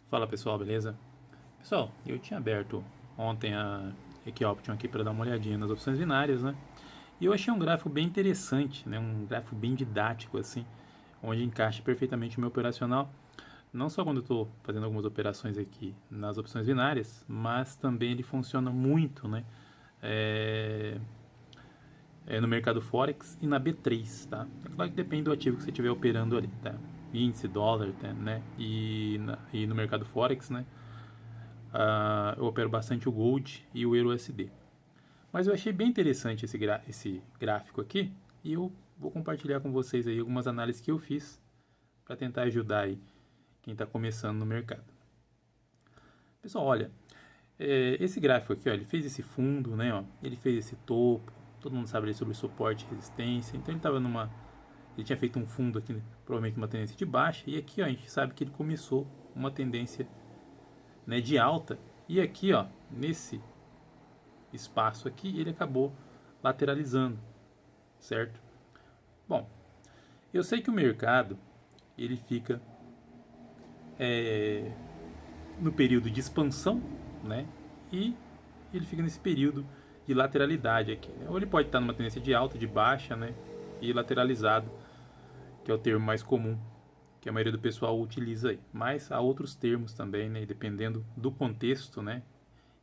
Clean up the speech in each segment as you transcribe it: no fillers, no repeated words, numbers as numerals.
Fala pessoal, beleza? Pessoal, eu tinha aberto ontem a Equioption aqui para dar uma olhadinha nas opções binárias, né? E eu achei um gráfico bem interessante, né? Um gráfico bem didático assim, onde encaixa perfeitamente o meu operacional, não só quando eu estou fazendo algumas operações aqui nas opções binárias, mas também ele funciona muito, né? É, no mercado Forex e na B3, tá? É claro que depende do ativo que você estiver operando ali, tá? Índice, dólar, tá, né? E no mercado Forex, né? Eu opero bastante o Gold e o Euro USD. Mas eu achei bem interessante esse gráfico aqui e eu vou compartilhar com vocês aí algumas análises que eu fiz para tentar ajudar aí quem está começando no mercado. Pessoal, olha, esse gráfico aqui, ó, ele fez esse fundo, né? Ó, ele fez esse topo. Todo mundo sabe ali sobre suporte e resistência. Então ele estava ele tinha feito um fundo aqui, provavelmente uma tendência de baixa. E aqui, ó, a gente sabe que ele começou uma tendência, né, de alta. E aqui, ó, nesse espaço aqui, ele acabou lateralizando, certo? Bom, eu sei que o mercado ele fica no período de expansão, né? E ele fica nesse período de lateralidade aqui, né? Ou ele pode estar numa tendência de alta, de baixa, né? E lateralizado, que é o termo mais comum que a maioria do pessoal utiliza aí. Mas há outros termos também, né? Dependendo do contexto, né?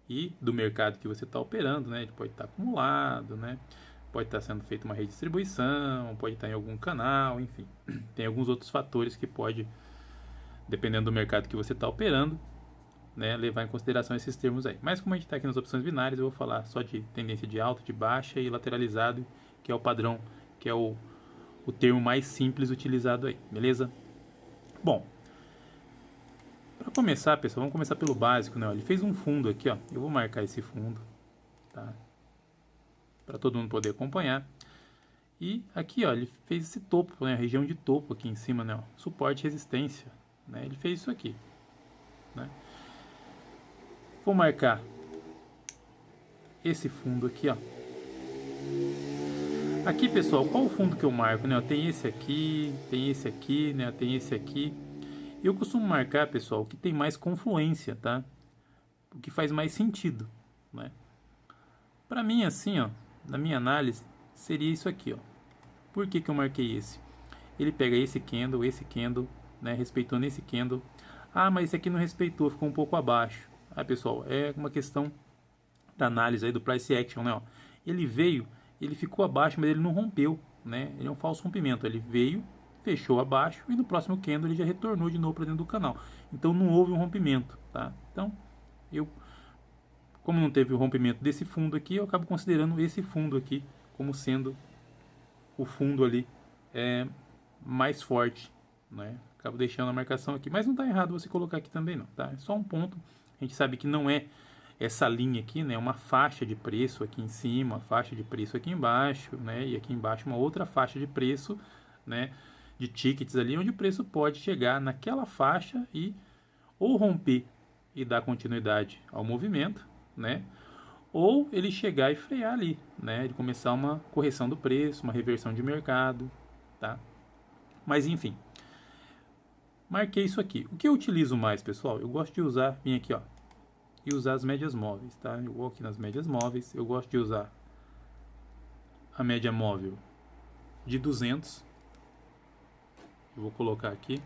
E do mercado que você está operando, né? Ele pode estar acumulado, né? Pode estar sendo feita uma redistribuição, pode estar em algum canal, enfim. Tem alguns outros fatores que pode, dependendo do mercado que você está operando, né, levar em consideração esses termos aí. Mas como a gente está aqui nas opções binárias, eu vou falar só de tendência de alta, de baixa e lateralizado, que é o padrão, que é o termo mais simples utilizado aí, beleza? Bom, para começar, pessoal, vamos começar pelo básico, né? Ele fez um fundo aqui, ó. Eu vou marcar esse fundo, tá? Para todo mundo poder acompanhar. E aqui, ó, ele fez esse topo, né? A região de topo aqui em cima, né? Ó, suporte e resistência, né? Ele fez isso aqui, né? Vou marcar esse fundo aqui, ó. Aqui, pessoal, qual o fundo que eu marco, né? Tem esse aqui, né? Tem esse aqui. Eu costumo marcar, pessoal, o que tem mais confluência, tá? O que faz mais sentido, né? Para mim, assim, ó, na minha análise, seria isso aqui, ó. Por que que eu marquei esse? Ele pega esse candle, né? Respeitando esse candle. Ah, mas esse aqui não respeitou, ficou um pouco abaixo. Ah, pessoal, é uma questão da análise aí do price action, né? Ó. Ele veio, ele ficou abaixo, mas ele não rompeu, né? Ele é um falso rompimento. Ele veio, fechou abaixo e no próximo candle ele já retornou de novo para dentro do canal. Então não houve um rompimento, tá? Então eu, como não teve o rompimento desse fundo aqui, eu acabo considerando esse fundo aqui como sendo o fundo ali mais forte, né? Acabo deixando a marcação aqui, mas não está errado você colocar aqui também não, tá? É só um ponto. A gente sabe que não é essa linha aqui, né? Uma faixa de preço aqui em cima, uma faixa de preço aqui embaixo, né? E aqui embaixo uma outra faixa de preço, né? De tickets ali, onde o preço pode chegar naquela faixa e ou romper e dar continuidade ao movimento, né? Ou ele chegar e frear ali, né? Ele começar uma correção do preço, uma reversão de mercado, tá? Mas enfim, marquei isso aqui. O que eu utilizo mais, pessoal? Eu gosto de usar, vim aqui, ó, e usar as médias móveis, tá? Eu vou aqui nas médias móveis, eu gosto de usar a média móvel de 200. Eu vou colocar aqui.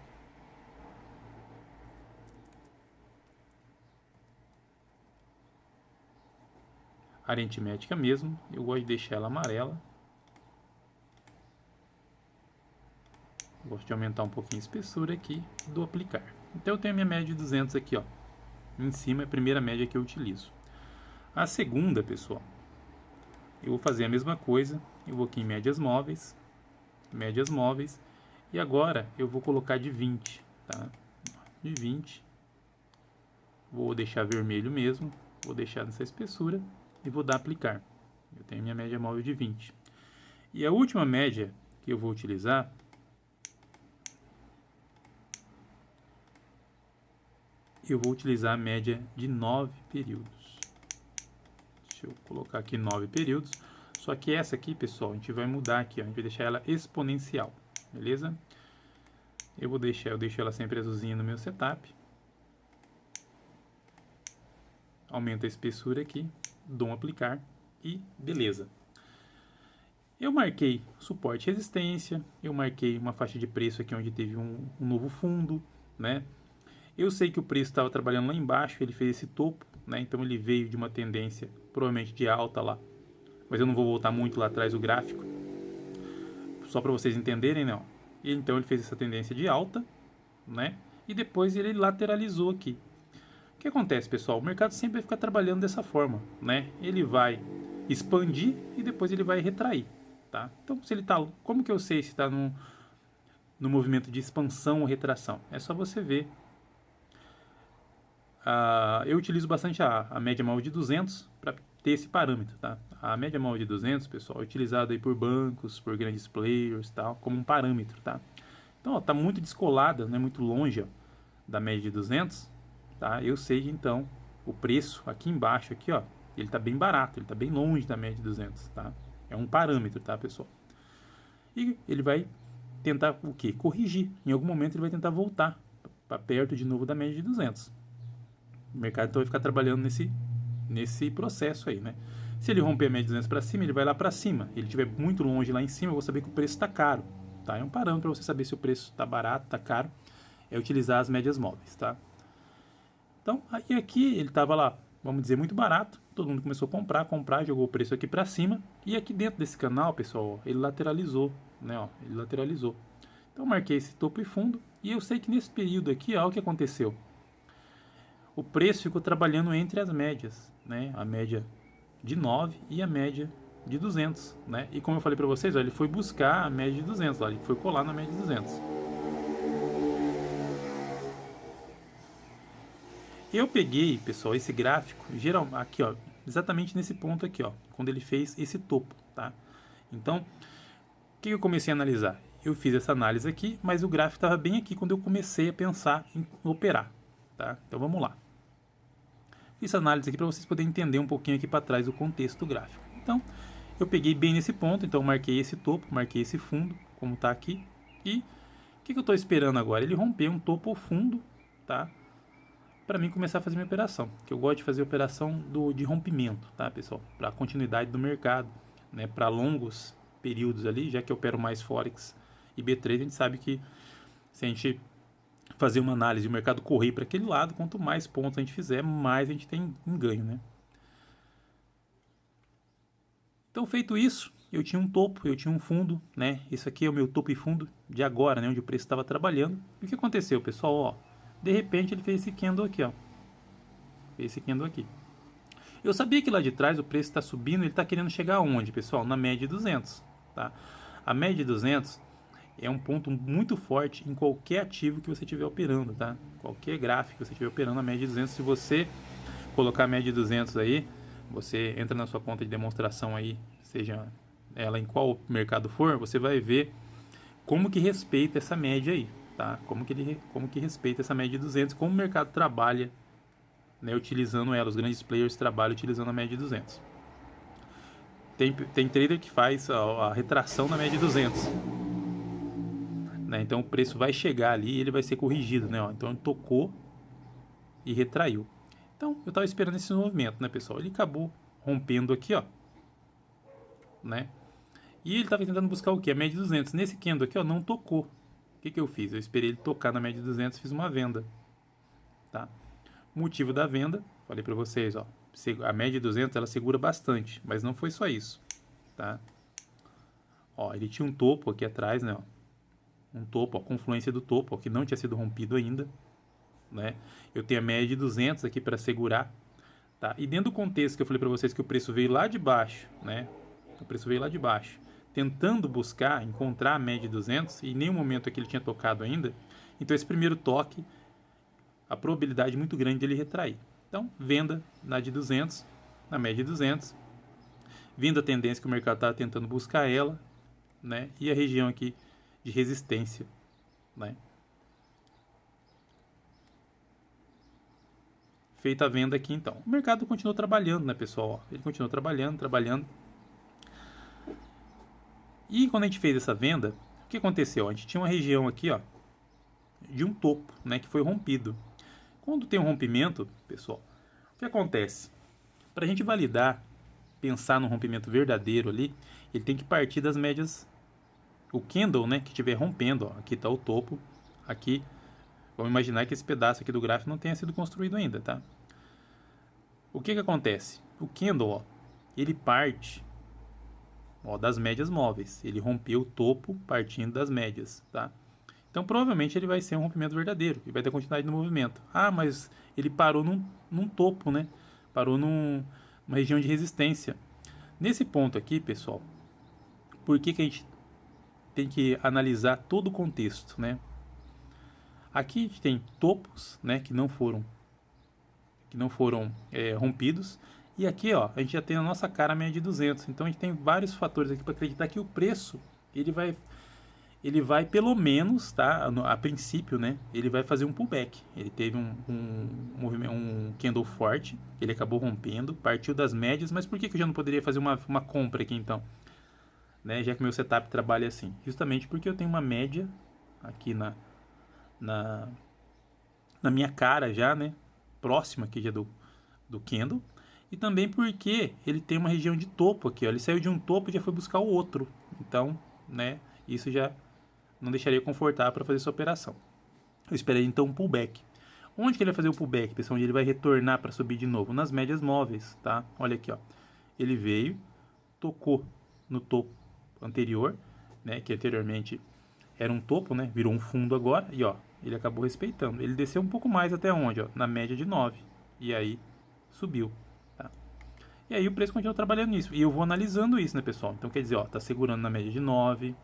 Aritmética mesmo, eu gosto de deixar ela amarela. Gosto de aumentar um pouquinho a espessura aqui do aplicar. Então eu tenho a minha média de 200 aqui, ó. Em cima é a primeira média que eu utilizo. A segunda, pessoal, eu vou fazer a mesma coisa. Eu vou aqui em médias móveis, e agora eu vou colocar de 20, tá? De 20. Vou deixar vermelho mesmo, vou deixar nessa espessura e vou dar aplicar. Eu tenho minha média móvel de 20. E a última média que eu vou utilizar, eu vou utilizar a média de 9 períodos. Deixa eu colocar aqui 9 períodos. Só que essa aqui, pessoal, a gente vai mudar aqui, ó, a gente vai deixar ela exponencial, beleza? Eu deixo ela sempre azulzinha no meu setup. aumento a espessura aqui, dou um aplicar e beleza. Eu marquei suporte e resistência, eu marquei uma faixa de preço aqui onde teve um novo fundo, né? Eu sei que o preço estava trabalhando lá embaixo, ele fez esse topo, né? Então ele veio de uma tendência provavelmente de alta lá, mas eu não vou voltar muito lá atrás do gráfico, só para vocês entenderem, né? Então ele fez essa tendência de alta, né? E depois ele lateralizou aqui. O que acontece, pessoal? O mercado sempre vai ficar trabalhando dessa forma, né? Ele vai expandir e depois ele vai retrair, tá? Então, se ele tá, como que eu sei se está no movimento de expansão ou retração? É só você ver. Eu utilizo bastante a média móvel de 200 para ter esse parâmetro, tá? A média móvel de 200, pessoal, é utilizada aí por bancos, por grandes players, tal, como um parâmetro, tá? Então, ó, tá muito descolada, né? Muito longe, ó, da média de 200, tá? Eu sei que então o preço aqui embaixo aqui, ó, ele tá bem barato, ele tá bem longe da média de 200, tá? É um parâmetro, tá, pessoal? E ele vai tentar o quê? Corrigir. Em algum momento ele vai tentar voltar para perto de novo da média de 200. O mercado então vai ficar trabalhando nesse processo aí, né? Se ele romper a média de 200 para cima, ele vai lá para cima. Se ele estiver muito longe lá em cima, eu vou saber que o preço está caro, tá? É um parâmetro para você saber se o preço está barato, está caro, é utilizar as médias móveis, tá? Então, aí aqui ele estava lá, vamos dizer, muito barato. Todo mundo começou a comprar, jogou o preço aqui para cima. E aqui dentro desse canal, pessoal, ó, ele lateralizou, né? Ó, ele lateralizou. Então, eu marquei esse topo e fundo. E eu sei que nesse período aqui, ó, o que aconteceu? O preço ficou trabalhando entre as médias, né? A média de 9 e a média de 200, né? E como eu falei para vocês, ó, ele foi buscar a média de 200, ó, ele foi colar na média de 200. Eu peguei, pessoal, esse gráfico, geral, aqui, ó, exatamente nesse ponto aqui, ó, quando ele fez esse topo, tá? Então, o que eu comecei a analisar? Eu fiz essa análise aqui, mas o gráfico estava bem aqui quando eu comecei a pensar em operar, tá? Então, vamos lá. Fiz essa análise aqui para vocês poderem entender um pouquinho aqui para trás o contexto do gráfico. Então, eu peguei bem nesse ponto, então marquei esse topo, marquei esse fundo, como está aqui. E o que eu estou esperando agora? Ele romper um topo ou fundo, tá? Para mim começar a fazer minha operação, que eu gosto de fazer operação de rompimento, tá, pessoal? Para a continuidade do mercado, né? Para longos períodos ali, já que eu opero mais Forex e B3, a gente sabe que se a gente fazer uma análise e o mercado correr para aquele lado, quanto mais pontos a gente fizer, mais a gente tem um ganho, né? Então, feito isso, eu tinha um topo, eu tinha um fundo, né? Isso aqui é o meu topo e fundo de agora, né? Onde o preço estava trabalhando. E o que aconteceu, pessoal? Ó, de repente ele fez esse candle aqui, ó. Fez esse candle aqui. Eu sabia que lá de trás o preço está subindo, ele está querendo chegar aonde, pessoal? Na média de 200, tá? A média de 200 é um ponto muito forte em qualquer ativo que você estiver operando, tá? Qualquer gráfico que você estiver operando, a média de 200, se você colocar a média de 200 aí, você entra na sua conta de demonstração aí, seja ela em qual mercado for, você vai ver como que respeita essa média aí, tá? Como que respeita essa média de 200, como o mercado trabalha, né, utilizando ela, os grandes players trabalham utilizando a média de 200. Tem trader que faz a retração na média de 200. Né? Então o preço vai chegar ali e ele vai ser corrigido, né? Ó, então ele tocou e retraiu. Então eu estava esperando esse movimento, né, pessoal? Ele acabou rompendo aqui, ó, né? E ele estava tentando buscar o que? A média de 200. Nesse candle aqui, ó, não tocou. O que eu fiz? Eu esperei ele tocar na média de 200 e fiz uma venda, tá? Motivo da venda, falei para vocês, ó, a média de 200 ela segura bastante, mas não foi só isso, tá? Ó, ele tinha um topo aqui atrás, né? Ó, um topo, a confluência do topo, ó, que não tinha sido rompido ainda, né? Eu tenho a média de 200 aqui para segurar, tá? E dentro do contexto que eu falei para vocês que o preço veio lá de baixo, né? O preço veio lá de baixo, tentando buscar, encontrar a média de 200 e em nenhum momento aqui ele tinha tocado ainda. Então esse primeiro toque, a probabilidade muito grande de ele retrair. Então, venda na de 200, na média de 200, vindo a tendência que o mercado está tentando buscar ela, né? E a região aqui de resistência, né? Feita a venda aqui, então. O mercado continuou trabalhando, né, pessoal? Ele continuou trabalhando. E quando a gente fez essa venda, o que aconteceu? A gente tinha uma região aqui, ó, de um topo, né, que foi rompido. Quando tem um rompimento, pessoal, O que acontece? Para a gente validar, pensar no rompimento verdadeiro ali, ele tem que partir das médias. O candle, né, que estiver rompendo, ó, aqui está o topo, aqui, vamos imaginar que esse pedaço aqui do gráfico não tenha sido construído ainda, tá? O que acontece? O candle, ó, ele parte, ó, das médias móveis, ele rompeu o topo partindo das médias, tá? Então provavelmente ele vai ser um rompimento verdadeiro e vai ter continuidade no movimento. Ah, mas ele parou num topo, né? Parou numa região de resistência. Nesse ponto aqui, pessoal, por que a gente tem que analisar todo o contexto, né? Aqui a gente tem topos, né, que não foram rompidos, e aqui, ó, a gente já tem a nossa cara média de 200. Então a gente tem vários fatores aqui para acreditar que o preço ele vai pelo menos, tá? A princípio, né? Ele vai fazer um pullback. Ele teve um candle forte, ele acabou rompendo, partiu das médias, mas por que eu já não poderia fazer uma compra aqui então? Né? Já que meu setup trabalha assim. Justamente porque eu tenho uma média aqui na minha cara já, né? Próxima aqui já do candle. E também porque ele tem uma região de topo aqui, ó. Ele saiu de um topo e já foi buscar o outro. Então, né? Isso já não deixaria confortável para fazer essa operação. Eu esperaria então um pullback. Onde que ele vai fazer o pullback, pessoal? Onde ele vai retornar para subir de novo? Nas médias móveis, tá? Olha aqui, ó. Ele veio, tocou no topo anterior, né? Que anteriormente era um topo, né? Virou um fundo agora e, ó, ele acabou respeitando. Ele desceu um pouco mais até onde, ó? Na média de 9. E aí subiu, tá? E aí o preço continua trabalhando nisso. E eu vou analisando isso, né, pessoal? Então quer dizer, ó, tá segurando na média de 9.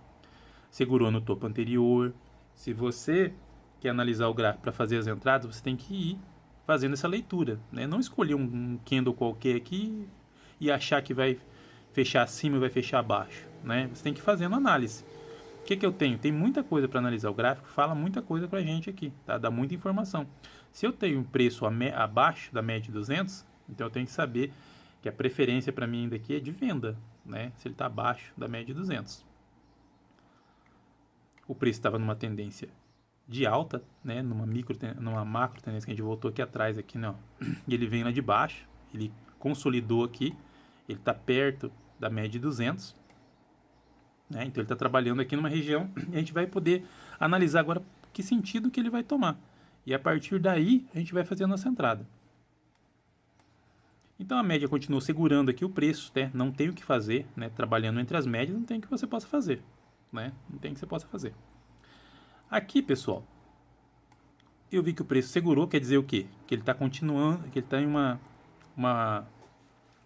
Segurou no topo anterior. Se você quer analisar o gráfico para fazer as entradas, você tem que ir fazendo essa leitura, né? Não escolher um candle qualquer aqui e achar que vai fechar acima e vai fechar abaixo, né? Você tem que ir fazendo análise. O que eu tenho? Tem muita coisa para analisar. O gráfico fala muita coisa para a gente aqui, tá? Dá muita informação. Se eu tenho um preço abaixo da média de 200, então eu tenho que saber que a preferência para mim ainda aqui é de venda, né? Se ele está abaixo da média de 200. O preço estava numa tendência de alta, né, numa macro tendência que a gente voltou aqui atrás, aqui, né, ó. E ele vem lá de baixo, ele consolidou aqui, ele está perto da média de 200, né, então ele está trabalhando aqui numa região, e a gente vai poder analisar agora que sentido que ele vai tomar, e a partir daí a gente vai fazer a nossa entrada. Então a média continua segurando aqui o preço, né, não tem o que fazer, né, trabalhando entre as médias, não tem o que você possa fazer. Né? Não tem que você possa fazer. Aqui, pessoal, eu vi que o preço segurou, quer dizer o quê? Que ele está continuando, que ele está em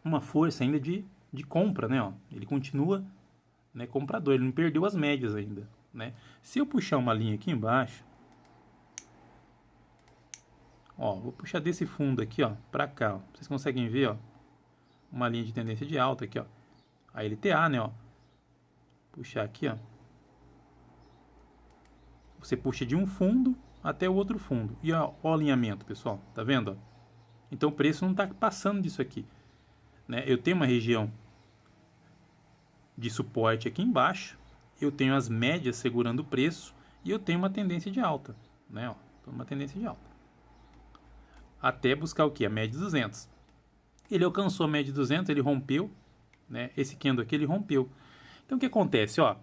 uma força ainda de compra, né? Ó. Ele continua, né, comprador, ele não perdeu as médias ainda, né? Se eu puxar uma linha aqui embaixo, ó, vou puxar desse fundo aqui, ó, para cá, ó. Vocês conseguem ver, ó, uma linha de tendência de alta aqui, ó, a LTA, né? Ó. Puxar aqui, ó. Você puxa de um fundo até o outro fundo. E ó, o alinhamento, pessoal. Tá vendo? Ó? Então o preço não está passando disso aqui. Né? Eu tenho uma região de suporte aqui embaixo. Eu tenho as médias segurando o preço. E eu tenho uma tendência de alta. Né? Ó, uma tendência de alta. Até buscar o que? A média de 200. Ele alcançou a média de 200, ele rompeu. Né? Esse candle aqui ele rompeu. Então o que acontece? Ó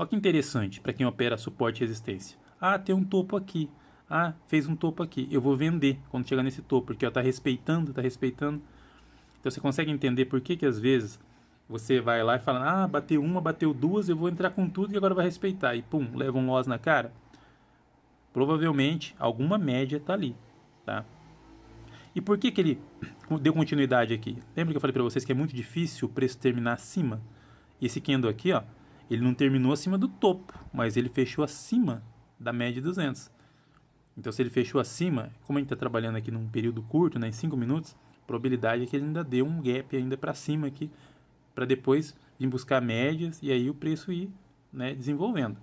que interessante para quem opera suporte e resistência. Ah, tem um topo aqui. Ah, fez um topo aqui. Eu vou vender quando chegar nesse topo, porque está respeitando, está respeitando. Então você consegue entender por que às vezes você vai lá e fala, ah, bateu uma, bateu duas, eu vou entrar com tudo e agora vai respeitar. E pum, leva um loss na cara. Provavelmente alguma média está ali, tá? E por que ele deu continuidade aqui? Lembra que eu falei para vocês que é muito difícil o preço terminar acima? E esse candle aqui, ó, ele não terminou acima do topo, mas ele fechou acima da média de 200. Então, se ele fechou acima, como a gente está trabalhando aqui num período curto, né, em 5 minutos, a probabilidade é que ele ainda dê um gap ainda para cima aqui, para depois vir buscar médias e aí o preço ir, né, desenvolvendo.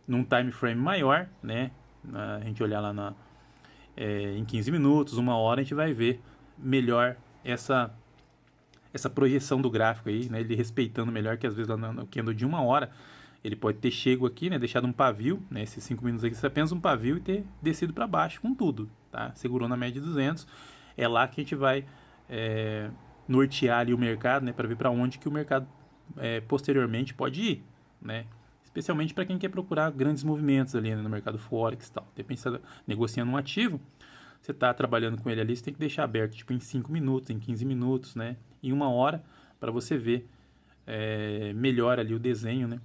Num time frame maior, né, a gente olhar lá em 15 minutos, 1 hora, a gente vai ver melhor essa projeção do gráfico aí, né, ele respeitando melhor, que às vezes lá no candle de 1 hora, ele pode ter chego aqui, né, deixado um pavio, né, esses 5 minutos aqui, é apenas um pavio e ter descido para baixo com tudo, tá? Segurou na média de 200. é lá que a gente vai nortear ali o mercado, né, para ver para onde que o mercado posteriormente pode ir, né? Especialmente para quem quer procurar grandes movimentos ali, né, no mercado Forex e tal. De repente você está negociando um ativo, você está trabalhando com ele ali, você tem que deixar aberto tipo em 5 minutos, em 15 minutos, né? Em 1 hora, para você ver melhor ali o desenho, né,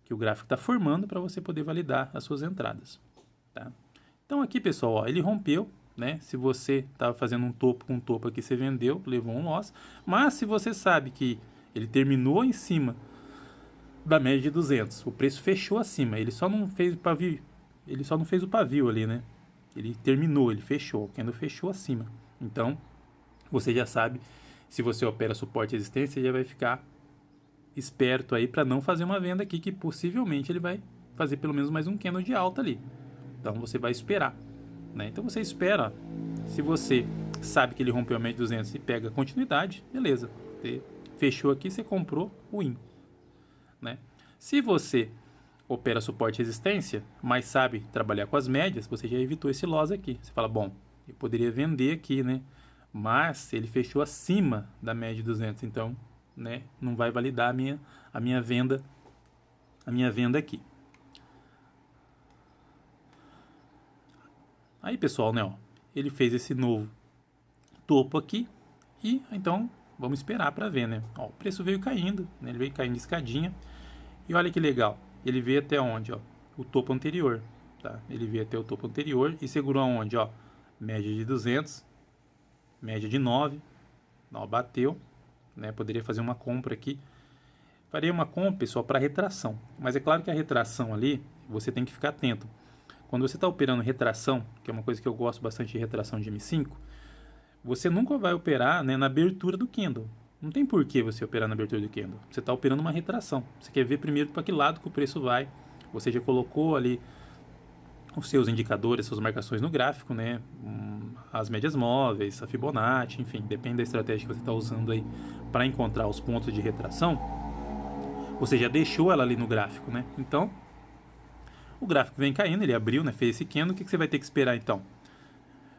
que o gráfico está formando para você poder validar as suas entradas. Tá? Então aqui, pessoal, ó, ele rompeu, né? Se você estava fazendo um topo com um topo aqui, você vendeu, levou um loss. Mas se você sabe que ele terminou em cima da média de 200, o preço fechou acima, ele só não fez o pavio, ali, né? Ele terminou, ele fechou, o candle fechou acima. Então, você já sabe, se você opera suporte e resistência, já vai ficar esperto aí para não fazer uma venda aqui, que possivelmente ele vai fazer pelo menos mais um candle de alta ali. Então, você vai esperar, né? Então, você espera, se você sabe que ele rompeu a média de 200 e pega continuidade, beleza. Você fechou aqui, você comprou o win, né? Se você opera suporte e resistência, mas sabe trabalhar com as médias, você já evitou esse loss aqui. Você fala, bom, eu poderia vender aqui, né? Mas ele fechou acima da média de 200, então, né, não vai validar a minha venda aqui. Aí, pessoal, né, ó, ele fez esse novo topo aqui e então vamos esperar para ver, né? Ó, o preço veio caindo, né? Ele veio caindo escadinha. E olha que legal, ele veio até onde, ó? O topo anterior, tá? Ele veio até o topo anterior e segurou aonde, ó? Média de 200, média de 9, ó, bateu, né? Poderia fazer uma compra aqui. Faria uma compra, pessoal, para retração. Mas é claro que a retração ali, você tem que ficar atento. Quando você está operando retração, que é uma coisa que eu gosto bastante de retração de M5, você nunca vai operar, né, na abertura do candle. Não tem por que você operar na abertura do candle. Você está operando uma retração. Você quer ver primeiro para que lado que o preço vai. Você já colocou ali os seus indicadores, suas marcações no gráfico, né? As médias móveis, a Fibonacci, enfim, depende da estratégia que você está usando aí para encontrar os pontos de retração. Você já deixou ela ali no gráfico, né? Então, o gráfico vem caindo, ele abriu, né? Fez esse candle. O que você vai ter que esperar então?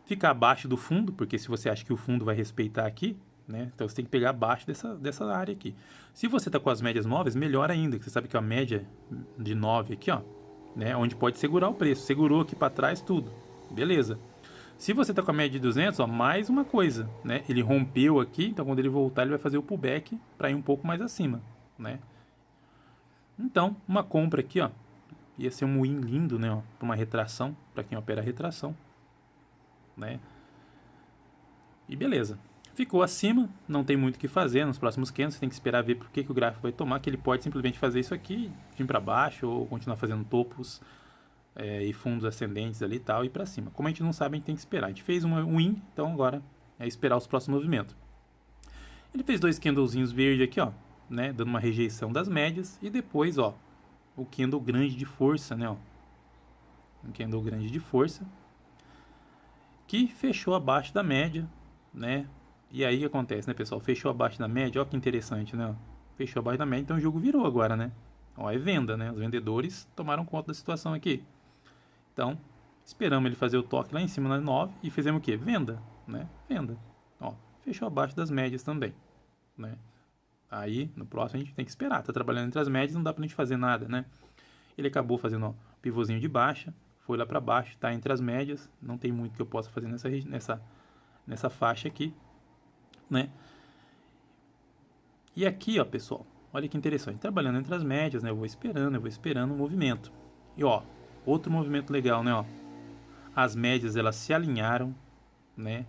Ficar abaixo do fundo, porque se você acha que o fundo vai respeitar aqui, né? Então você tem que pegar abaixo dessa área aqui. Se você está com as médias móveis, melhor ainda, que você sabe que a média de 9 aqui, ó, né, onde pode segurar o preço. Segurou aqui para trás tudo. Beleza. Se você está com a média de 200, ó, mais uma coisa, né? Ele rompeu aqui, então quando ele voltar, ele vai fazer o pullback para ir um pouco mais acima, né? Então, uma compra aqui, ó, ia ser um win lindo, né, ó, para uma retração, para quem opera retração, né? E beleza. Ficou acima, não tem muito o que fazer nos próximos candles, você tem que esperar ver por que o gráfico vai tomar, que ele pode simplesmente fazer isso aqui, vir para baixo ou continuar fazendo topos e fundos ascendentes ali e tal, e para cima. Como a gente não sabe, a gente tem que esperar. A gente fez um win, então agora é esperar os próximos movimentos. Ele fez 2 candlezinhos verdes aqui, ó, né, dando uma rejeição das médias, e depois, ó, o candle grande de força, né, ó, um candle grande de força, que fechou abaixo da média, né? E aí o que acontece, né, pessoal? Fechou abaixo da média, ó que interessante, né? Fechou abaixo da média, então o jogo virou agora, né? Ó, é venda, né? Os vendedores tomaram conta da situação aqui. Então, esperamos ele fazer o toque lá em cima na 9 e fizemos o quê? Venda, né? Venda. Ó, fechou abaixo das médias também, né? Aí, no próximo a gente tem que esperar. Tá trabalhando entre as médias, não dá pra gente fazer nada, né? Ele acabou fazendo, ó, pivôzinho de baixa, foi lá para baixo, tá entre as médias, não tem muito que eu possa fazer nessa faixa aqui, né? E aqui, ó, pessoal, olha que interessante, trabalhando entre as médias, né? Eu vou esperando o movimento. E ó, outro movimento legal, né, ó? As médias elas se alinharam, né?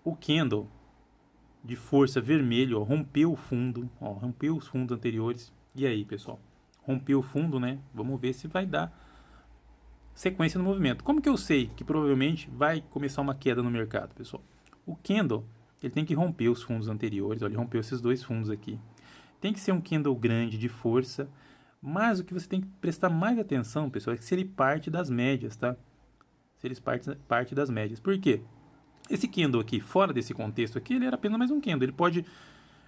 O candle de força vermelho, ó, rompeu o fundo, ó, rompeu os fundos anteriores. E aí, pessoal? Rompeu o fundo, né? Vamos ver se vai dar sequência no movimento. Como que eu sei que provavelmente vai começar uma queda no mercado, pessoal? O candle, ele tem que romper os fundos anteriores, olha, ele rompeu esses 2 fundos aqui. Tem que ser um candle grande de força, mas o que você tem que prestar mais atenção, pessoal, é que se ele parte das médias, tá? Se ele parte das médias. Por quê? Esse candle aqui, fora desse contexto aqui, ele era apenas mais um candle. Ele pode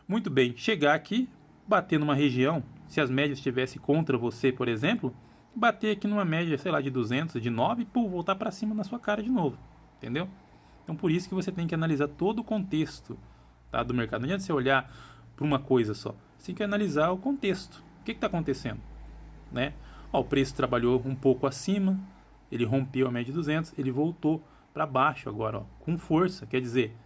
muito bem chegar aqui, bater numa região, se as médias estivessem contra você, por exemplo, bater aqui numa média, sei lá, de 200, de 9, e voltar para cima na sua cara de novo, entendeu? Então, por isso que você tem que analisar todo o contexto, tá, do mercado. Não adianta você olhar para uma coisa só. Você tem que analisar o contexto. O que está acontecendo? Né? Ó, o preço trabalhou um pouco acima, ele rompeu a média de 200, ele voltou para baixo agora, ó, com força. Quer dizer,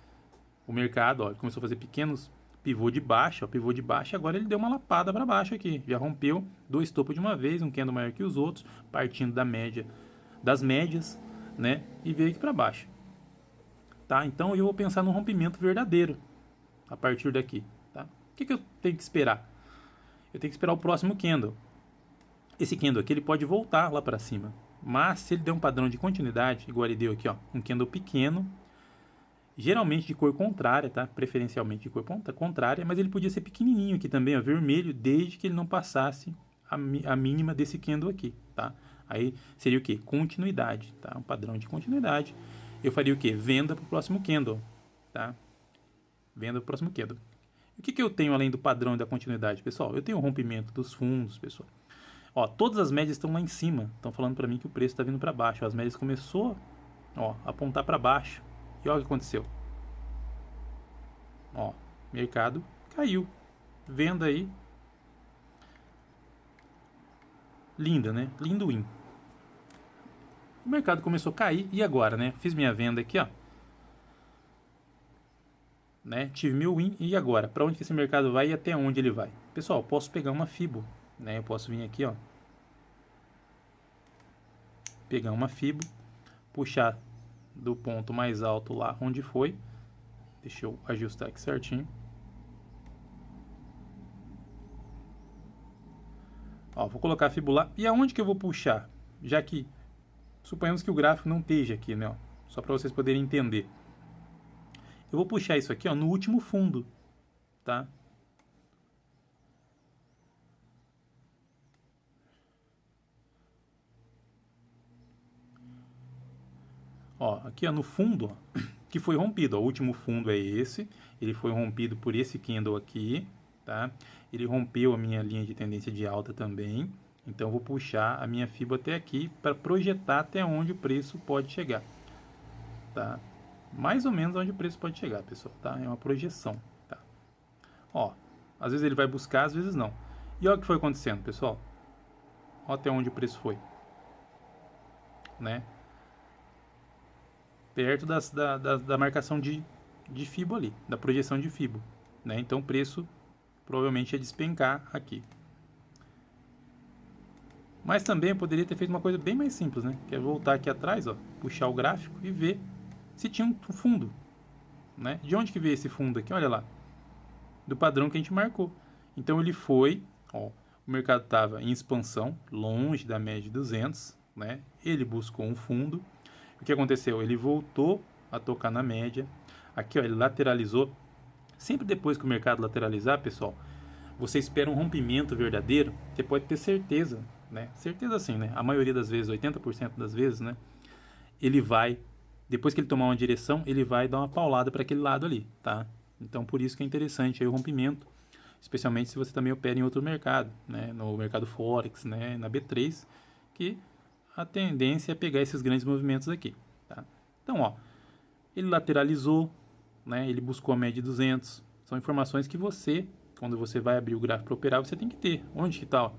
o mercado, ó, começou a fazer pequenos pivô de baixa, ó, pivô de baixa, agora ele deu uma lapada para baixo aqui. Já rompeu 2 topos de uma vez, um candle maior que os outros, partindo da média, das médias, né? E veio aqui para baixo. Tá? Então eu vou pensar no rompimento verdadeiro a partir daqui. Tá? O que eu tenho que esperar? Eu tenho que esperar o próximo candle. Esse candle aqui ele pode voltar lá para cima, mas se ele der um padrão de continuidade, igual ele deu aqui, ó, um candle pequeno, geralmente de cor contrária, tá? Preferencialmente de cor contrária, mas ele podia ser pequenininho aqui também, ó, vermelho, desde que ele não passasse a mínima desse candle aqui, tá? Aí seria o que? Continuidade, tá? Um padrão de continuidade. Eu faria o que? Venda para o próximo candle, tá? Venda para o próximo candle. O que eu tenho além do padrão e da continuidade, pessoal? Eu tenho o rompimento dos fundos, pessoal. Ó, todas as médias estão lá em cima. Estão falando para mim que o preço está vindo para baixo. As médias começou, ó, a apontar para baixo. E olha o que aconteceu. Ó, mercado caiu. Venda aí. Linda, né? Lindo win. O mercado começou a cair. E agora, né? Fiz minha venda aqui, ó. Né? Tive meu win. E agora? Para onde que esse mercado vai e até onde ele vai? Pessoal, eu posso pegar uma Fibo. Né? Eu posso vir aqui, ó. Pegar uma Fibo. Puxar do ponto mais alto lá onde foi. Deixa eu ajustar aqui certinho. Ó, vou colocar a Fibo lá. E aonde que eu vou puxar? Já que suponhamos que o gráfico não esteja aqui, né? Ó, só para vocês poderem entender. Eu vou puxar isso aqui, ó, no último fundo, tá? Ó, aqui ó, no fundo, ó, que foi rompido. Ó, o último fundo é esse. Ele foi rompido por esse candle aqui, tá? Ele rompeu a minha linha de tendência de alta também. Então, eu vou puxar a minha FIBO até aqui para projetar até onde o preço pode chegar, tá? Mais ou menos onde o preço pode chegar, pessoal, tá? É uma projeção, tá? Ó, às vezes ele vai buscar, às vezes não. E olha o que foi acontecendo, pessoal. Olha até onde o preço foi, né? Perto da marcação de FIBO ali, da projeção de FIBO, né? Então o preço provavelmente ia despencar aqui. Mas também eu poderia ter feito uma coisa bem mais simples, né? Que é voltar aqui atrás, ó, puxar o gráfico e ver se tinha um fundo, né? De onde que veio esse fundo aqui? Olha lá, do padrão que a gente marcou. Então ele foi, ó, o mercado estava em expansão, longe da média de 200, né? Ele buscou um fundo. O que aconteceu? Ele voltou a tocar na média. Aqui, ó, ele lateralizou. Sempre depois que o mercado lateralizar, pessoal, você espera um rompimento verdadeiro, você pode ter certeza, né? Certeza sim, né? A maioria das vezes, 80% das vezes, né? Ele vai, depois que ele tomar uma direção, ele vai dar uma paulada para aquele lado ali, tá? Então, por isso que é interessante aí o rompimento, especialmente se você também opera em outro mercado, né? No mercado Forex, né? Na B3, que a tendência é pegar esses grandes movimentos aqui, tá? Então, ó, ele lateralizou, né? Ele buscou a média de 200. São informações que você, quando você vai abrir o gráfico para operar, você tem que ter. Onde que está?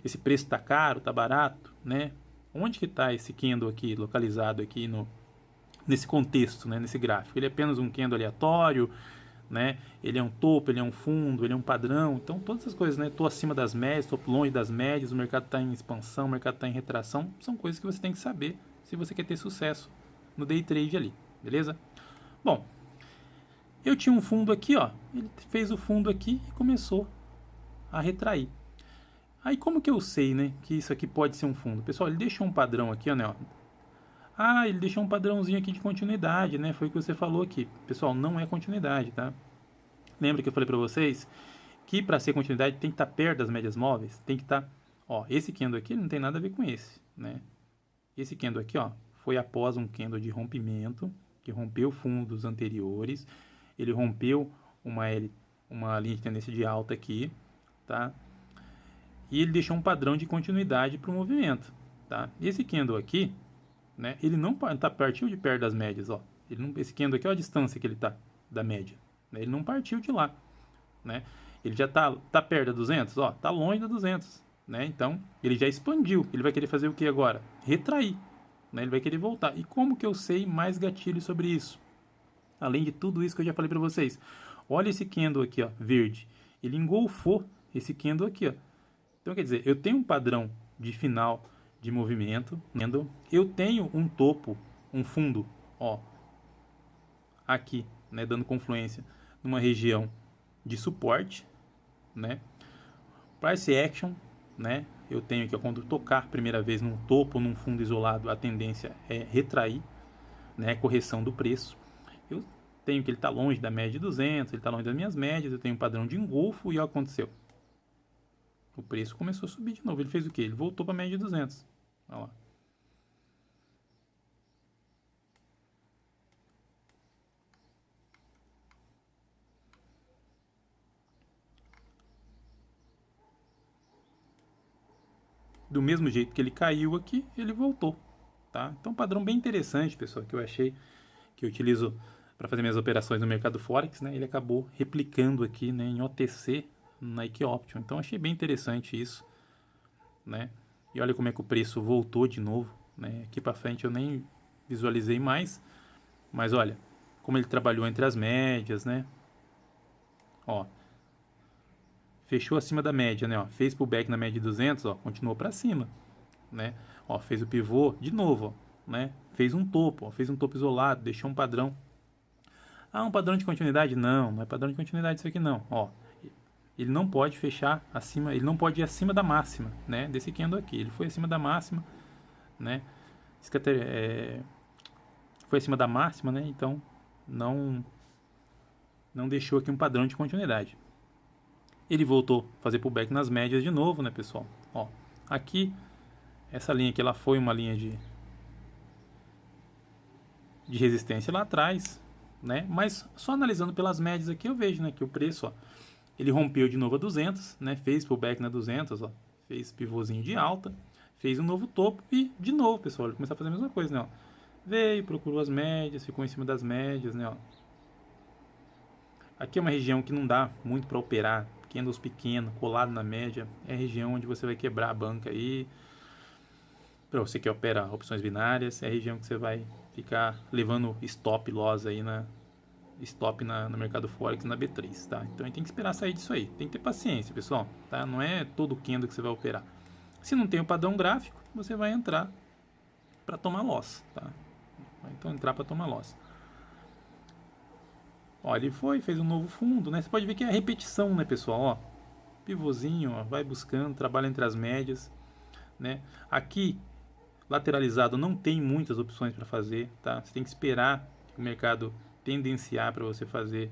Esse preço está caro, está barato, né? Onde que está esse candle aqui, localizado aqui nesse contexto, né? Nesse gráfico? Ele é apenas um candle aleatório, né? Ele é um topo, ele é um fundo, ele é um padrão. Então, todas essas coisas, né? Estou acima das médias, estou longe das médias, o mercado está em expansão, o mercado está em retração. São coisas que você tem que saber se você quer ter sucesso no day trade ali, beleza? Bom, eu tinha um fundo aqui, ó. Ele fez o fundo aqui e começou a retrair. Aí, como que eu sei, né, que isso aqui pode ser um fundo? Pessoal, ele deixou um padrão aqui, ó, né? Ó. Ah, ele deixou um padrãozinho aqui de continuidade, né? Foi o que você falou aqui. Pessoal, não é continuidade, tá? Lembra que eu falei para vocês que para ser continuidade tem que estar perto das médias móveis? Tem que estar... Ó, esse candle aqui não tem nada a ver com esse, né? Esse candle aqui, ó, foi após um candle de rompimento, que rompeu fundos anteriores. Ele rompeu uma linha de tendência de alta aqui, tá? E ele deixou um padrão de continuidade para o movimento, tá? Esse candle aqui, né? Ele não está partiu de perto das médias, ó. esse candle aqui, olha a distância que ele tá da média, né? Ele não partiu de lá, né? Ele já tá perto da 200, ó, tá longe da 200, né? Então, ele já expandiu. Ele vai querer fazer o que agora? Retrair, né? Ele vai querer voltar. E como que eu sei mais gatilhos sobre isso? Além de tudo isso que eu já falei para vocês. Olha esse candle aqui, ó, verde. Ele engolfou esse candle aqui, ó. Então, quer dizer, eu tenho um padrão de final de movimento, eu tenho um topo, um fundo, ó, aqui, né, dando confluência numa região de suporte, né? Price action, né? Eu tenho aqui, ó, quando tocar primeira vez num topo, num fundo isolado, a tendência é retrair, né? Correção do preço. Eu tenho que ele está longe da média de 200, ele está longe das minhas médias, eu tenho um padrão de engolfo e ó, aconteceu. O preço começou a subir de novo. Ele fez o quê? Ele voltou para a média de 200. Olha lá. Do mesmo jeito que ele caiu aqui, ele voltou, tá? Então, padrão bem interessante, pessoal, que eu achei, que eu utilizo para fazer minhas operações no mercado Forex, né? Ele acabou replicando aqui, né, em OTC, Nike Option. Então, achei bem interessante isso, né? E olha como é que o preço voltou de novo, né? Aqui para frente eu nem visualizei mais, mas olha como ele trabalhou entre as médias, né? Ó, fechou acima da média, né? Ó, fez pullback na média de 200, ó, continuou para cima, né? Ó, fez o pivô de novo, ó, né? Fez um topo, ó, fez um topo isolado, deixou um padrão. Ah, um padrão de continuidade? Não, não é padrão de continuidade isso aqui não, ó. Ele não pode fechar acima, ele não pode ir acima da máxima, né? Desse candle aqui, ele foi acima da máxima, né? Foi acima da máxima, né? Então não deixou aqui um padrão de continuidade. Ele voltou a fazer pullback nas médias de novo, né, pessoal? Ó, aqui essa linha aqui ela foi uma linha de resistência lá atrás, né? Mas só analisando pelas médias aqui eu vejo, né, que o preço, ó, ele rompeu de novo a 200, né? Fez pullback na 200, ó, fez pivôzinho de alta, fez um novo topo e de novo, pessoal, ele começou a fazer a mesma coisa, né, ó. Veio, procurou as médias, ficou em cima das médias, né, ó. Aqui é uma região que não dá muito para operar, candles pequeno, colado na média, é a região onde você vai quebrar a banca aí. Para você que opera opções binárias, é a região que você vai ficar levando stop loss aí no mercado Forex na B3, tá? Então a gente tem que esperar sair disso aí. Tem que ter paciência, pessoal, tá? Não é todo candle que você vai operar. Se não tem o padrão gráfico, você vai entrar para tomar loss, tá? Vai então entrar para tomar loss. Ó, ele fez um novo fundo, né? Você pode ver que é a repetição, né, pessoal? Ó, pivôzinho, ó, vai buscando, trabalha entre as médias, né? Aqui, lateralizado, não tem muitas opções para fazer, tá? Você tem que esperar o mercado tendenciar para você fazer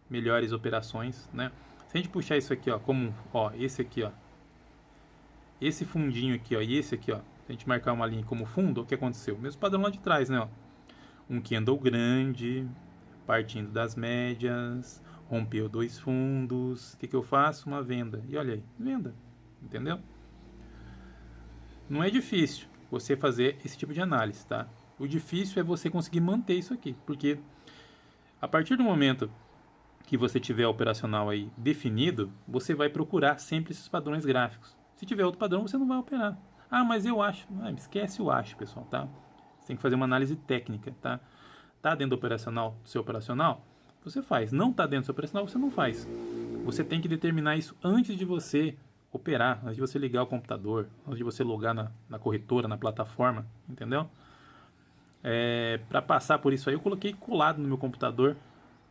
melhores operações, né? Se a gente puxar isso aqui, ó, como, ó, esse aqui, ó, esse fundinho aqui, ó, e esse aqui, ó, se a gente marcar uma linha como fundo, o que aconteceu? Mesmo padrão lá de trás, né, ó? Um candle grande, partindo das médias, rompeu dois fundos, o que eu faço? Uma venda. E olha aí, venda, entendeu? Não é difícil você fazer esse tipo de análise, tá? O difícil é você conseguir manter isso aqui, porque a partir do momento que você tiver operacional aí definido, você vai procurar sempre esses padrões gráficos. Se tiver outro padrão, você não vai operar. Ah, mas eu acho. Ah, esquece o acho, pessoal, tá? Você tem que fazer uma análise técnica, tá? Tá dentro do operacional, do seu operacional, você faz. Não tá dentro do seu operacional, você não faz. Você tem que determinar isso antes de você operar, antes de você ligar o computador, antes de você logar na corretora, na plataforma, entendeu? Para passar por isso aí, eu coloquei colado no meu computador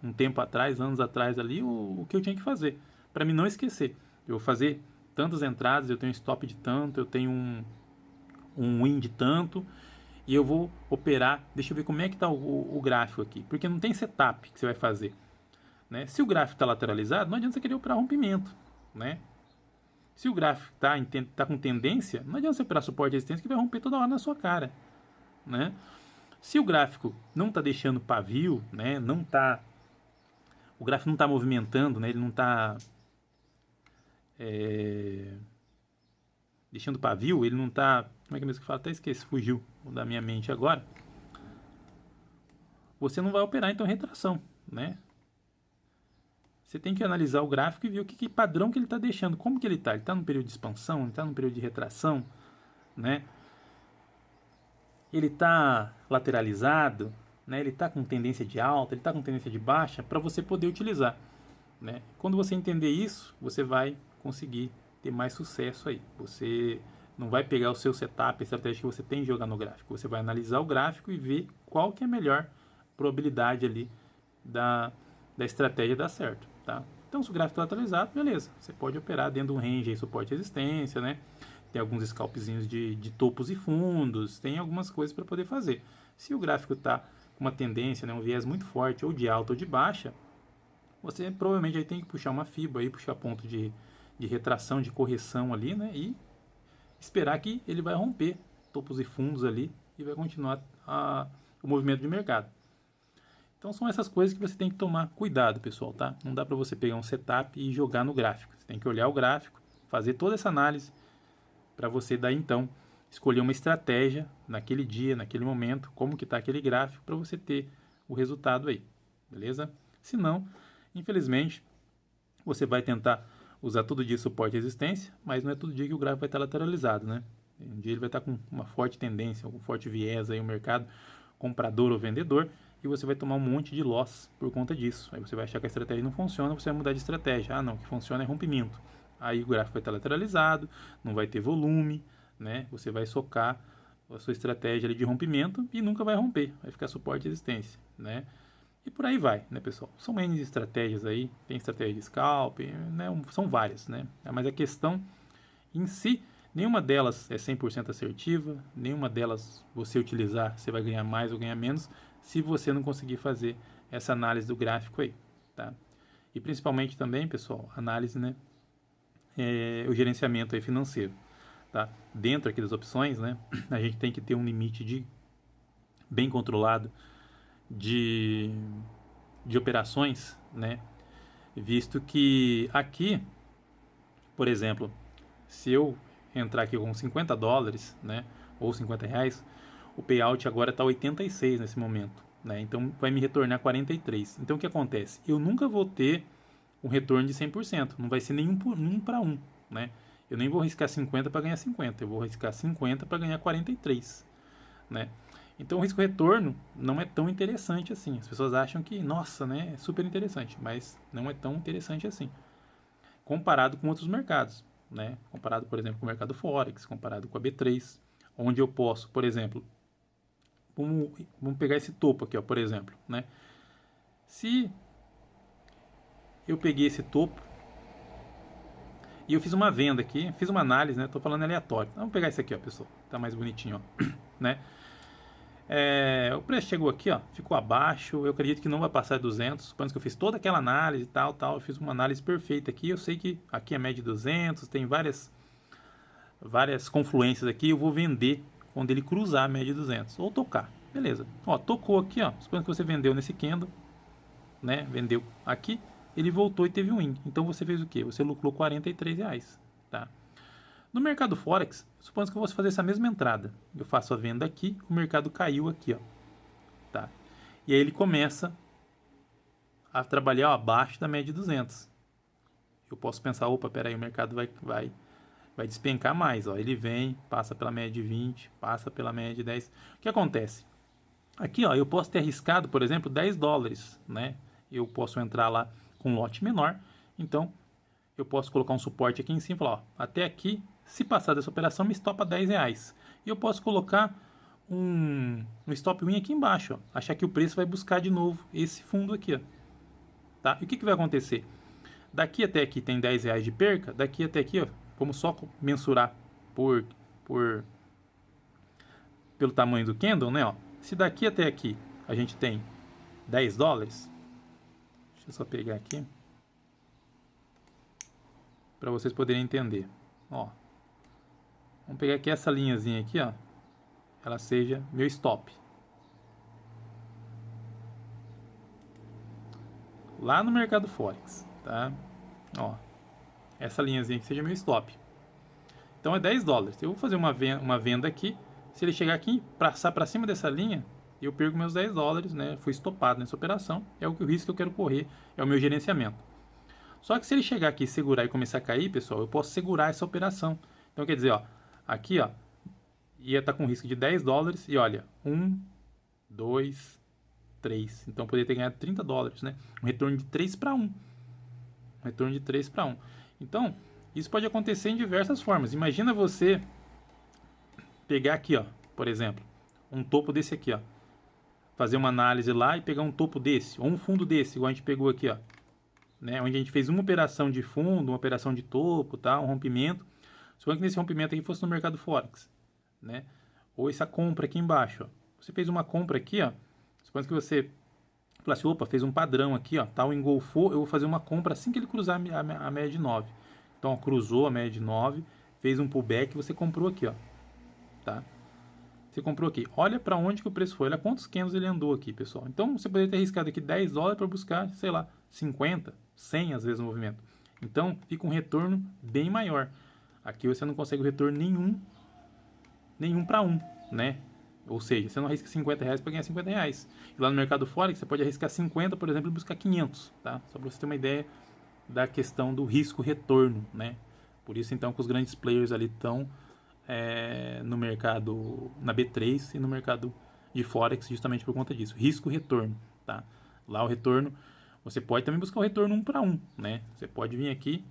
um tempo atrás, anos atrás ali, o que eu tinha que fazer, para mim não esquecer. Eu vou fazer tantas entradas, eu tenho um stop de tanto, eu tenho um win de tanto, e eu vou operar. Deixa eu ver como é que está o gráfico aqui, porque não tem setup que você vai fazer, né? Se o gráfico está lateralizado, não adianta você querer operar rompimento, né? Se o gráfico tá com tendência, não adianta você operar suporte e resistência que vai romper toda hora na sua cara, né? Se o gráfico não está deixando pavio, né? O gráfico não está movimentando, né? Ele não está deixando pavio, ele não está, como é que é mesmo que fala? Até esqueci, fugiu da minha mente agora. você não vai operar então retração, né? Você tem que analisar o gráfico e ver o que padrão que ele está deixando, como que ele está. Ele está no período de expansão, ele está no período de retração, né? Ele está lateralizado, né? Ele está com tendência de alta, ele está com tendência de baixa, para você poder utilizar, né? Quando você entender isso, você vai conseguir ter mais sucesso aí. Você não vai pegar o seu setup, a estratégia que você tem de jogar no gráfico. Você vai analisar o gráfico e ver qual que é a melhor probabilidade ali da estratégia dar certo, tá? Então, se o gráfico está atualizado, beleza. Você pode operar dentro de um range aí, suporte e resistência, né? Tem alguns scalpzinhos de topos e fundos, tem algumas coisas para poder fazer. Se o gráfico está com uma tendência, né, um viés muito forte, ou de alta ou de baixa, você provavelmente aí tem que puxar uma FIBA aí, puxar ponto de retração, de correção ali, né? E esperar que ele vai romper topos e fundos ali e vai continuar o movimento de mercado. Então são essas coisas que você tem que tomar cuidado, pessoal, tá? Não dá para você pegar um setup e jogar no gráfico. Você tem que olhar o gráfico, fazer toda essa análise para você daí então escolher uma estratégia naquele dia, naquele momento, como que está aquele gráfico para você ter o resultado aí, beleza? Se não, infelizmente, você vai tentar usar todo dia suporte e resistência, mas não é todo dia que o gráfico vai estar lateralizado, né? Um dia ele vai estar com uma forte tendência, um forte viés aí no mercado, comprador ou vendedor, e você vai tomar um monte de loss por conta disso. Aí você vai achar que a estratégia não funciona, você vai mudar de estratégia. Ah, não, o que funciona é rompimento. Aí o gráfico vai estar lateralizado, não vai ter volume, né? Você vai socar a sua estratégia ali de rompimento e nunca vai romper, vai ficar suporte e resistência, né? E por aí vai, né, pessoal? São N estratégias aí, tem estratégia de scalp, né? São várias, né? Mas a questão em si, nenhuma delas é 100% assertiva, nenhuma delas você utilizar, você vai ganhar mais ou ganhar menos, se você não conseguir fazer essa análise do gráfico aí, tá? E principalmente também, pessoal, análise, né? O gerenciamento aí financeiro, tá? Dentro aqui das opções, né? A gente tem que ter um limite bem controlado de operações, né? Visto que aqui, por exemplo, se eu entrar aqui com 50 dólares, né? Ou 50 reais, o payout agora está 86 nesse momento, né? Então vai me retornar 43. Então o que acontece? Eu nunca vou ter um retorno de 100%, não vai ser nenhum para um, né? Eu nem vou arriscar 50 para ganhar 50, eu vou arriscar 50 para ganhar 43, né? Então o risco-retorno não é tão interessante assim. As pessoas acham que, nossa, né, é super interessante, mas não é tão interessante assim, comparado com outros mercados, né? Comparado, por exemplo, com o mercado Forex, comparado com a B3, onde eu posso, por exemplo, vamos pegar esse topo aqui, ó, por exemplo, né? Se eu peguei esse topo e eu fiz uma venda aqui, fiz uma análise, né? Tô falando aleatório. Vamos pegar esse aqui, ó, pessoal, tá mais bonitinho, ó, né? O preço chegou aqui, ó, ficou abaixo, eu acredito que não vai passar de 200, supondo que eu fiz toda aquela análise e tal, eu fiz uma análise perfeita aqui, eu sei que aqui é média de 200, tem várias confluências aqui, eu vou vender quando ele cruzar a média de 200, ou tocar, beleza, ó, tocou aqui, ó, supondo que você vendeu nesse candle, né, vendeu aqui, ele voltou e teve um win, então você fez o que? Você lucrou 43 reais, tá? No mercado Forex, supondo que eu fosse fazer essa mesma entrada. Eu faço a venda aqui, o mercado caiu aqui, ó. Tá? E aí ele começa a trabalhar ó, abaixo da média de 200. Eu posso pensar, opa, peraí, o mercado vai despencar mais. Ó. Ele vem, passa pela média de 20, passa pela média de 10. O que acontece? Aqui, ó, eu posso ter arriscado, por exemplo, 10 dólares, né? Eu posso entrar lá com um lote menor. Então, eu posso colocar um suporte aqui em cima e falar, ó, até aqui, se passar dessa operação, me estopa 10 reais. E eu posso colocar um stop win aqui embaixo, ó, achar que o preço vai buscar de novo esse fundo aqui, ó. Tá? E o que vai acontecer? Daqui até aqui tem 10 reais de perca, daqui até aqui, ó, vamos só mensurar pelo tamanho do candle, né? Ó. Se daqui até aqui a gente tem 10 dólares, deixa eu só pegar aqui para vocês poderem entender. Ó, vamos pegar aqui essa linhazinha aqui, ó, ela seja meu stop. Lá no mercado Forex, tá? Ó, essa linhazinha aqui seja meu stop. Então é 10 dólares. Eu vou fazer uma venda aqui. Se ele chegar aqui, passar para cima dessa linha, e eu perco meus 10 dólares, né? Fui estopado nessa operação, é o risco que eu quero correr, é o meu gerenciamento. Só que se ele chegar aqui, segurar e começar a cair, pessoal, eu posso segurar essa operação. Então quer dizer, ó, aqui, ó, ia estar com risco de 10 dólares e olha, 1, 2, 3. Então eu poderia ter ganhado 30 dólares, né? Um retorno de 3 para 1. Um retorno de 3 para 1. Então, isso pode acontecer em diversas formas. Imagina você pegar aqui, ó, por exemplo, um topo desse aqui, ó. Fazer uma análise lá e pegar um topo desse, ou um fundo desse, igual a gente pegou aqui, ó. Né? Onde a gente fez uma operação de fundo, uma operação de topo, tá? Um rompimento. Suponha que nesse rompimento aqui fosse no mercado Forex, né? Ou essa compra aqui embaixo, ó. Você fez uma compra aqui, ó. Suponha que você falasse, assim, opa, fez um padrão aqui, ó, tal, engolfou, eu vou fazer uma compra assim que ele cruzar a média de 9. Então, ó, cruzou a média de 9, fez um pullback, você comprou aqui, ó, tá? Você comprou aqui. Olha para onde que o preço foi, olha quantos candles ele andou aqui, pessoal. Então, você poderia ter arriscado aqui 10 dólares para buscar, sei lá, 50, 100 às vezes no movimento. Então, fica um retorno bem maior. Aqui você não consegue o retorno nenhum para 1, né? Ou seja, você não arrisca 50 reais para ganhar 50 reais. E lá no mercado Forex, você pode arriscar 50, por exemplo, e buscar 500, tá? Só para você ter uma ideia da questão do risco-retorno, né? Por isso, então, que os grandes players ali estão no mercado, na B3 e no mercado de Forex, justamente por conta disso. Risco-retorno, tá? Lá o retorno, você pode também buscar o retorno 1 para 1, né? Você pode vir aqui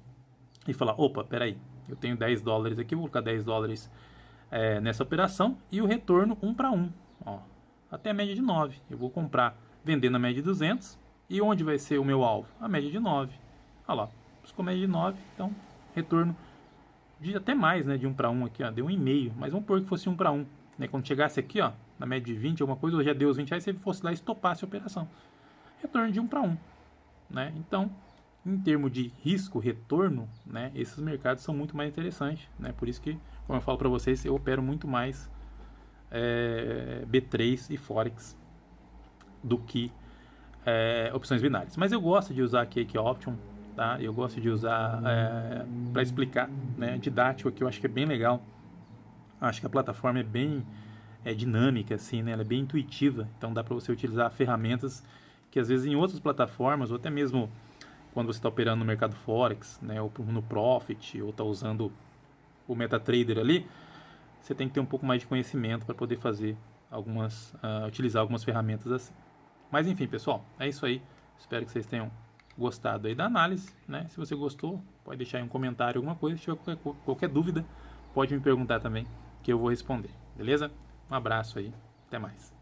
e falar, opa, peraí, eu tenho 10 dólares aqui, vou colocar 10 dólares nessa operação e o retorno 1 para 1, ó, até a média de 9. Eu vou comprar, vender na média de 200 e onde vai ser o meu alvo? A média de 9. Olha lá, buscou média de 9, então retorno de até mais, né, de 1 para 1 aqui, ó, deu 1,5, mas vamos pôr que fosse 1 para 1, né, quando chegasse aqui, ó, na média de 20, alguma coisa, ou já deu os 20 reais, você fosse lá e estopasse a operação. Retorno de 1 para 1, né, então, em termos de risco-retorno, né, esses mercados são muito mais interessantes, né, por isso que, como eu falo para vocês, eu opero muito mais B3 e Forex do que opções binárias. Mas eu gosto de usar Cake Option, tá? Eu gosto de usar para explicar, né, didático aqui, eu acho que é bem legal. Acho que a plataforma é bem dinâmica, assim, né? Ela é bem intuitiva, então dá para você utilizar ferramentas que às vezes em outras plataformas, ou até mesmo quando você está operando no mercado Forex, né, ou no Profit, ou está usando o MetaTrader ali, você tem que ter um pouco mais de conhecimento para poder fazer utilizar algumas ferramentas assim. Mas enfim, pessoal, é isso aí. Espero que vocês tenham gostado aí da análise, né? Se você gostou, pode deixar aí um comentário, alguma coisa. Se tiver qualquer dúvida, pode me perguntar também, que eu vou responder. Beleza? Um abraço aí, até mais.